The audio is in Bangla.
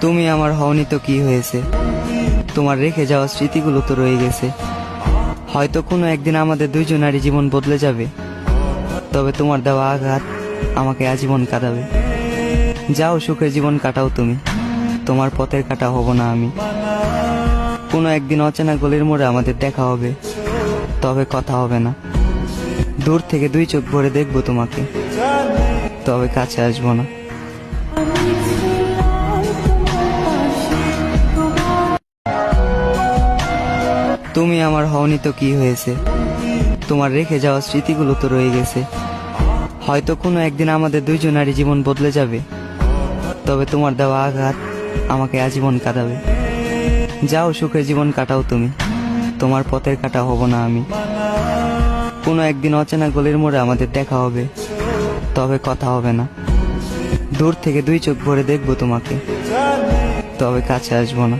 তুমি আমার হওনি তো কি হয়েছে, তোমার রেখে যাওয়া স্মৃতিগুলো তো রয়ে গেছে। হয়তো কোনো একদিন আমাদের দুইজনারই জীবন বদলে যাবে, তবে তোমার দেওয়া আঘাত আমাকে আজীবন কাঁদাবে। যাও, সুখের জীবন কাটাও তুমি, তোমার পথের কাটা হব না আমি। কোনো একদিন অচেনা গলির মোড়ে আমাদের দেখা হবে, তবে কথা হবে না। দূর থেকে দুই চোখ ভরে দেখবো তোমাকে, তবে কাছে আসবো না। তুমি আমার হওনি তো কি হয়েছে, তোমার রেখে যাওয়া স্মৃতিগুলো তো রয়ে গেছে। হয়তো কোনো একদিন আমাদের দুইজনারই জীবন বদলে যাবে, তবে তোমার দেওয়া আঘাত আমাকে আজীবন কাঁদাবে। যাও, সুখের জীবন কাটাও তুমি, তোমার পথের কাটা হব না আমি। কোনো একদিন অচেনা গলির মোড়ে আমাদের দেখা হবে, তবে কথা হবে না। দূর থেকে দুই চোখ ভরে দেখবো তোমাকে, তবে কাছে আসবো না।